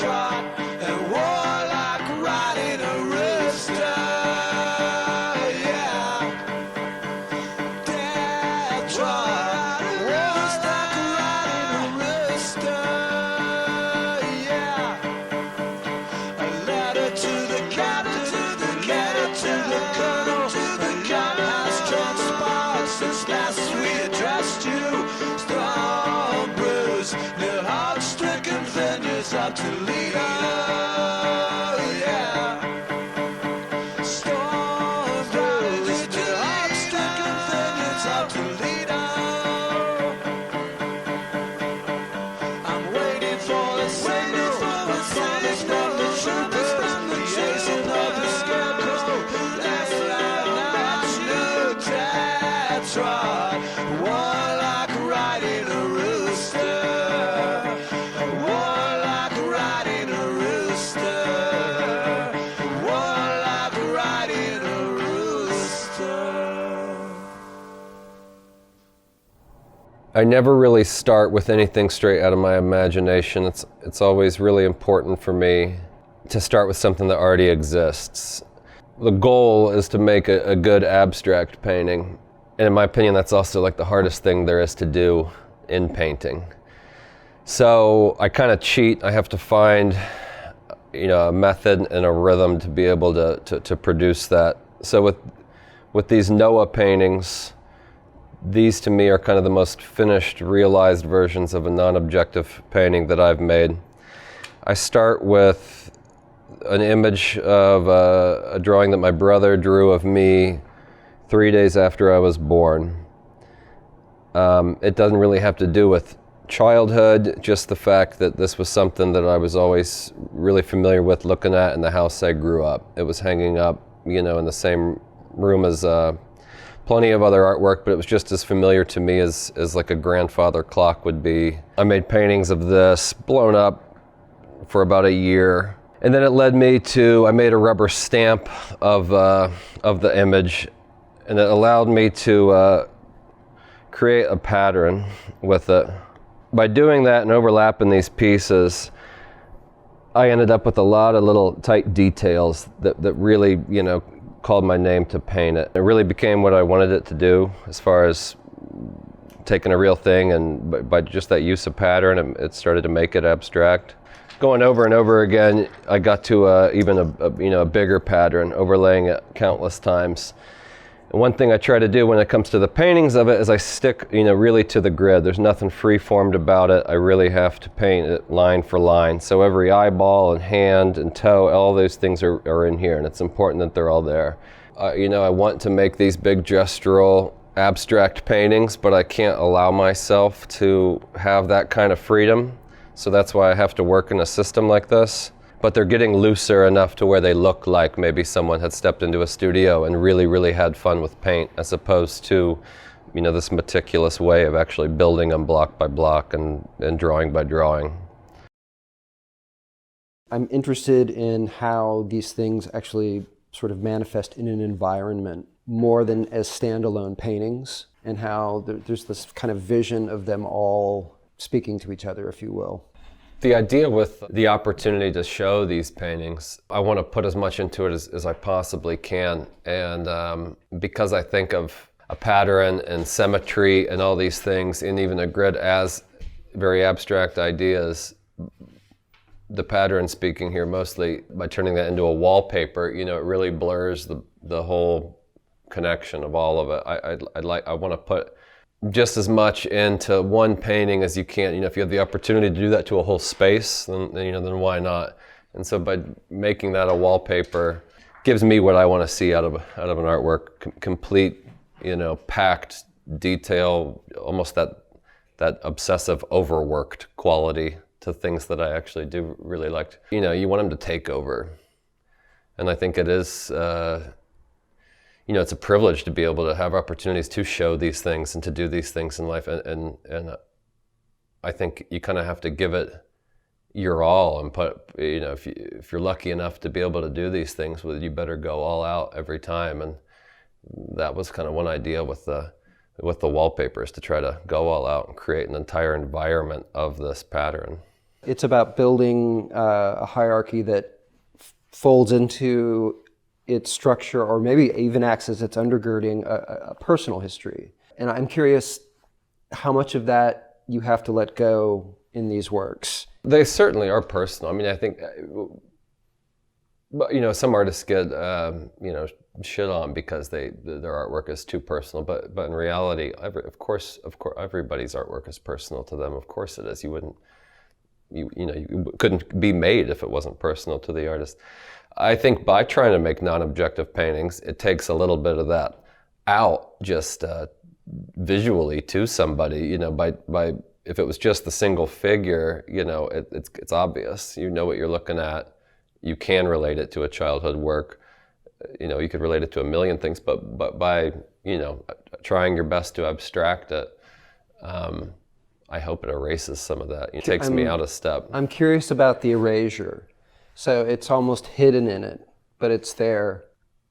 Deathtrot, and Warlock riding a rooster. Yeah. Deathtrot, Warlock riding a rooster. Yeah. A letter to the captain, letter to the colonel. The gun has transpired since last we addressed you. Strong bruise, the heart-stricken fingers of Toledo. Yeah. Storm bruise, the heart-stricken fingers of Toledo. I'm waiting for the signal, the promise from the troopers, the chasing of the scarecrow. Last night I knew Deathtrot, Warlock riding a rooster. Warlock riding a rooster. Warlock riding a rooster. I never really start with anything straight out of my imagination. It's always really important for me to start with something that already exists. The goal is to make a good abstract painting. And in my opinion, that's also like the hardest thing there is to do in painting. So I kind of cheat. I have to find, a method and a rhythm to be able to produce that. So with these Noah paintings, these to me are kind of the most finished, realized versions of a non-objective painting that I've made. I start with an image of a drawing that my brother drew of me 3 days after I was born. It doesn't really have to do with childhood, just the fact that this was something that I was always really familiar with looking at in the house I grew up. It was hanging up, in the same room as plenty of other artwork, but it was just as familiar to me as like a grandfather clock would be. I made paintings of this, blown up for about a year. And then it led me to, I made a rubber stamp of the image, and it allowed me to create a pattern with it. By doing that and overlapping these pieces, I ended up with a lot of little tight details that really, called my name to paint it. It really became what I wanted it to do as far as taking a real thing, and by just that use of pattern, it started to make it abstract. Going over and over again, I got to even a bigger pattern, overlaying it countless times. And one thing I try to do when it comes to the paintings of it is I stick, really to the grid. There's nothing free-formed about it. I really have to paint it line for line. So every eyeball and hand and toe, all those things are in here, and it's important that they're all there. I want to make these big gestural, abstract paintings, but I can't allow myself to have that kind of freedom. So that's why I have to work in a system like this. But they're getting looser enough to where they look like maybe someone had stepped into a studio and really, really had fun with paint, as opposed to, this meticulous way of actually building them block by block and drawing by drawing. I'm interested in how these things actually sort of manifest in an environment more than as standalone paintings, and how there's this kind of vision of them all speaking to each other, if you will. The idea with the opportunity to show these paintings, I want to put as much into it as I possibly can. And because I think of a pattern and symmetry and all these things, and even a grid as very abstract ideas, the pattern speaking here mostly, by turning that into a wallpaper, it really blurs the whole connection of all of it. I want to put just as much into one painting as you can. If you have the opportunity to do that to a whole space, then why not? And so by making that a wallpaper, gives me what I want to see out of an artwork: complete, packed detail, almost that obsessive, overworked quality to things that I actually do really like. You want them to take over, and I think it is. It's a privilege to be able to have opportunities to show these things and to do these things in life. And I think you kind of have to give it your all and put, if you're lucky enough to be able to do these things, well, you better go all out every time. And that was kind of one idea with the wallpaper, is to try to go all out and create an entire environment of this pattern. It's about building a hierarchy that folds into its structure, or maybe even acts as its undergirding a personal history. And I'm curious how much of that you have to let go in these works. They certainly are personal. I mean, I think, but some artists get shit on because their artwork is too personal. But in reality, of course, everybody's artwork is personal to them. Of course, it is. You couldn't be made if it wasn't personal to the artist. I think by trying to make non-objective paintings, it takes a little bit of that out, just visually to somebody. By if it was just the single figure, it's obvious. You know what you're looking at. You can relate it to a childhood work. You could relate it to a million things, but by trying your best to abstract it, I hope it erases some of that. It takes me out of step. I'm curious about the erasure. So it's almost hidden in it, but it's there.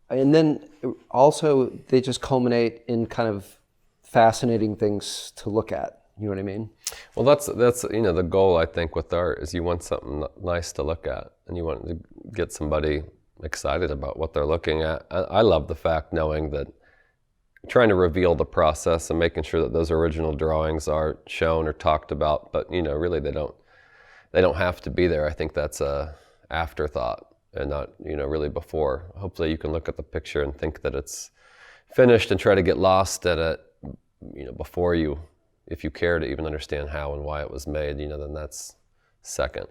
And then also they just culminate in kind of fascinating things to look at. You know what I mean? Well, that's the goal, I think, with art is you want something nice to look at, and you want to get somebody excited about what they're looking at. I love the fact knowing that trying to reveal the process and making sure that those original drawings are shown or talked about, but really they don't have to be there. I think that's a afterthought and not really before. Hopefully you can look at the picture and think that it's finished and try to get lost at it before you, if you care to even understand how and why it was made, then that's second.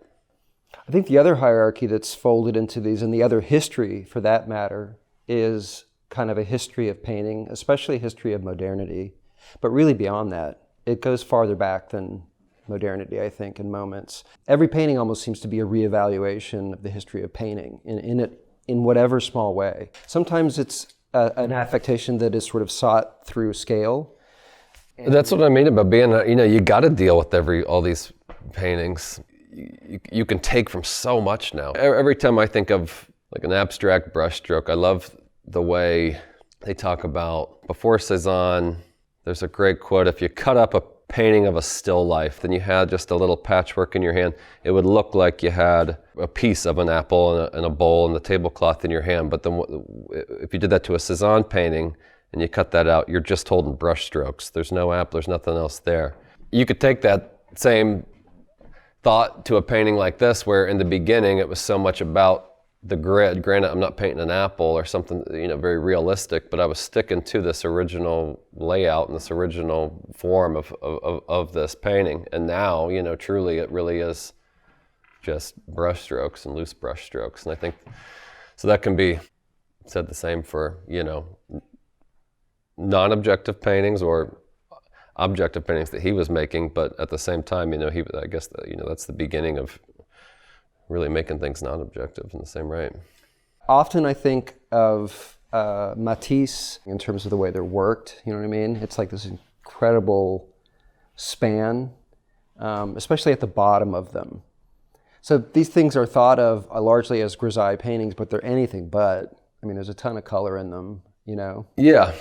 I think the other hierarchy that's folded into these, and the other history for that matter, is kind of a history of painting, especially a history of modernity, but really beyond that. It goes farther back than modernity, I think, in moments. Every painting almost seems to be a reevaluation of the history of painting in whatever small way. Sometimes it's an affectation that is sort of sought through scale. That's what I mean about being, you got to deal with all these paintings. You can take from so much now. Every time I think of like an abstract brushstroke, I love the way they talk about, before Cézanne, there's a great quote, if you cut up a painting of a still life, then you had just a little patchwork in your hand, it would look like you had a piece of an apple and a bowl and the tablecloth in your hand. But then if you did that to a Cézanne painting and you cut that out, you're just holding brush strokes. There's no apple, there's nothing else there. You could take that same thought to a painting like this, where in the beginning it was so much about the grid. Granted, I'm not painting an apple or something, very realistic, but I was sticking to this original layout and this original form of this painting. And now, truly it really is just brush strokes and loose brush strokes. And I think, so that can be said the same for, non-objective paintings or objective paintings that he was making, but at the same time, I guess that's the beginning of really making things non-objective in the same right. Often I think of Matisse in terms of the way they're worked, you know what I mean? It's like this incredible span, especially at the bottom of them. So these things are thought of largely as grisaille paintings, but they're anything but. There's a ton of color in them, Yeah.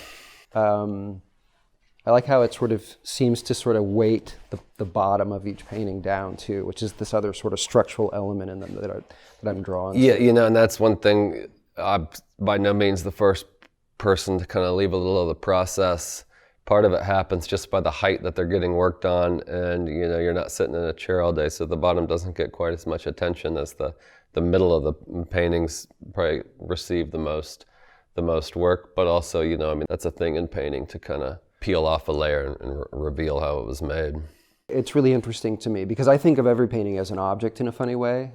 I like how it sort of seems to sort of weight the bottom of each painting down too, which is this other sort of structural element in them that I'm drawn to. Yeah, and that's one thing. I'm by no means the first person to kind of leave a little of the process. Part of it happens just by the height that they're getting worked on, and you're not sitting in a chair all day, so the bottom doesn't get quite as much attention as the middle of the paintings probably receive the most work. But also, that's a thing in painting, to kind of peel off a layer and reveal how it was made. It's really interesting to me because I think of every painting as an object in a funny way.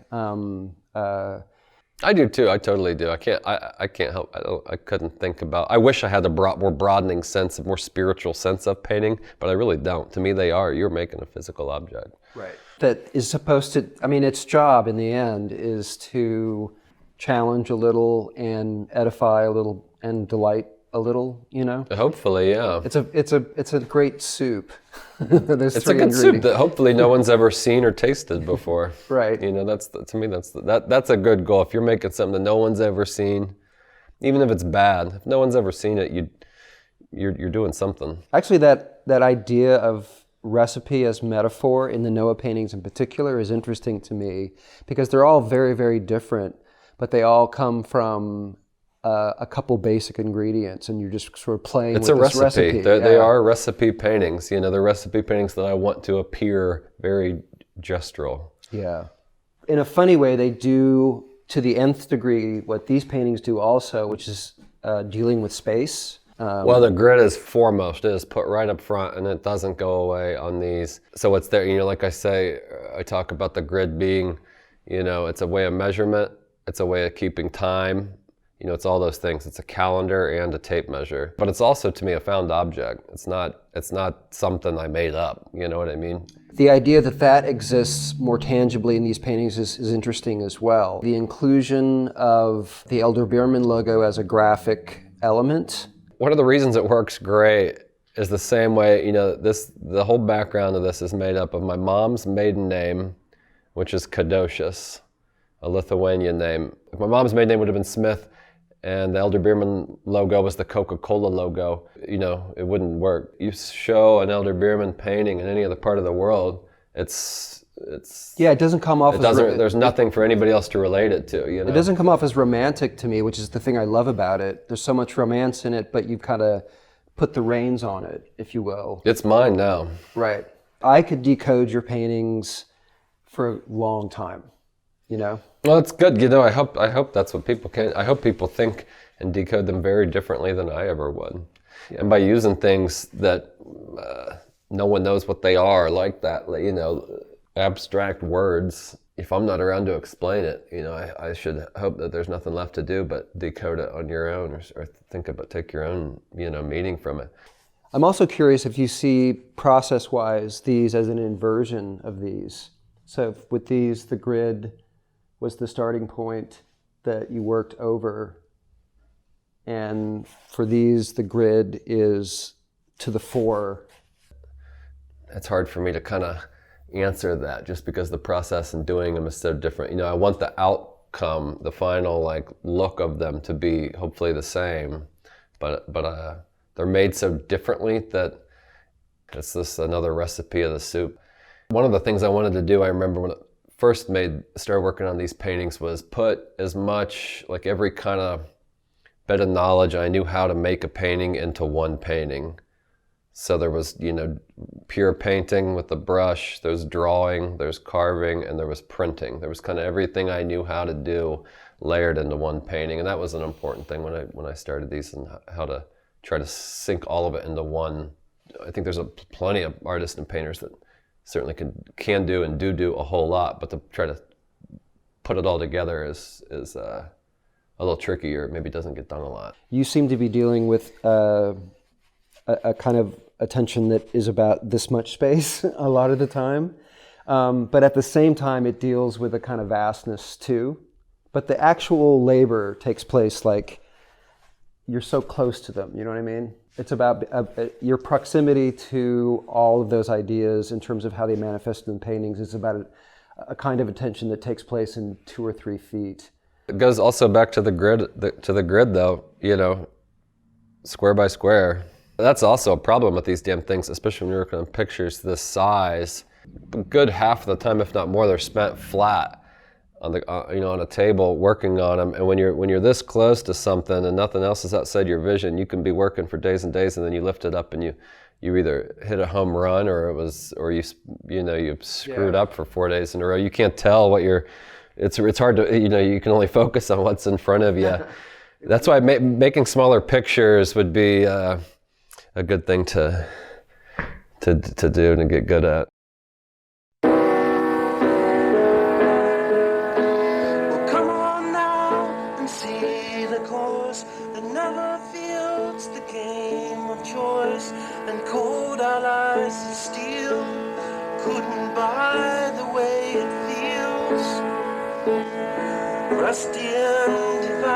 I do too. I totally do. I can't help. I couldn't think about. I wish I had a more broadening sense, a more spiritual sense of painting, but I really don't. To me, you're making a physical object. Right. That is supposed to. Its job in the end is to challenge a little and edify a little and delight a little, Hopefully, yeah. It's a great soup. It's a good soup that hopefully no one's ever seen or tasted before. Right. To me that's a good goal. If you're making something that no one's ever seen, even if it's bad, if no one's ever seen it, you're doing something. Actually, that idea of recipe as metaphor in the Noah paintings in particular is interesting to me because they're all very, very different, but they all come from a couple basic ingredients, and you're just sort of playing with this recipe. They are recipe paintings. You know, they're recipe paintings that I want to appear very gestural. Yeah. In a funny way, they do to the nth degree what these paintings do also, which is dealing with space. Well, the grid is foremost. It is put right up front, and it doesn't go away on these. So it's there, you know, like I say, I talk about the grid being, you know, it's a way of measurement. It's a way of keeping time. You know, it's all those things. It's a calendar and a tape measure. But it's also, to me, a found object. It's not something I made up. You know what I mean? The idea that that exists more tangibly in these paintings is interesting as well. The inclusion of the Elder Bierman logo as a graphic element. One of the reasons it works great is the same way, you know, the whole background of this is made up of my mom's maiden name, which is Kadocius, a Lithuanian name. If my mom's maiden name would have been Smith, and the Elder Bierman logo was the Coca-Cola logo, you know, it wouldn't work. You show an Elder Bierman painting in any other part of the world, yeah, it doesn't come off there's nothing for anybody else to relate it to, you know. It doesn't come off as romantic to me, which is the thing I love about it. There's so much romance in it, but you've kind of put the reins on it, if you will. It's mine now. Right. I could decode your paintings for a long time, you know? Well, it's good. You know, I hope that's what people can. I hope people think and decode them very differently than I ever would. And by using things that no one knows what they are, like that, you know, abstract words, if I'm not around to explain it, you know, I should hope that there's nothing left to do but decode it on your own, or take your own, you know, meaning from it. I'm also curious if you see process-wise these as an inversion of these. So with these, the grid was the starting point that you worked over, and for these, the grid is to the fore. It's hard for me to kind of answer that just because the process in doing them is so different. You know, I want the outcome, the final like look of them to be hopefully the same, but they're made so differently that it's just another recipe of the soup. One of the things I wanted to do, I remember when I first started working on these paintings, was put as much, like every kind of bit of knowledge I knew how to make a painting into one painting. So there was, you know, pure painting with the brush, there's drawing, there's carving, and there was printing. There was kind of everything I knew how to do layered into one painting, and that was an important thing when I started these, and how to try to sink all of it into one. I think there's plenty of artists and painters that certainly can do and do a whole lot, but to try to put it all together is a little trickier. Maybe doesn't get done a lot. You seem to be dealing with a kind of attention that is about this much space a lot of the time, but at the same time it deals with a kind of vastness too. But the actual labor takes place like you're so close to them, you know what I mean? It's about your proximity to all of those ideas in terms of how they manifest in paintings. It's about a kind of attention that takes place in 2 or 3 feet. It goes also back to the grid though, you know, square by square. That's also a problem with these damn things, especially when you're working on pictures this size. A good half of the time, if not more, they're spent flat on the on a table working on them. And when you're this close to something and nothing else is outside your vision, you can be working for days and days, and then you lift it up and you either hit a home run or you screwed up for 4 days in a row. You can't tell what it's hard to, you can only focus on what's in front of you. That's why making smaller pictures would be a good thing to do and get good at. Well, come on now and see the course that never feels the game of choice, and cold allies of steel couldn't buy the way it feels. Rusty and divided.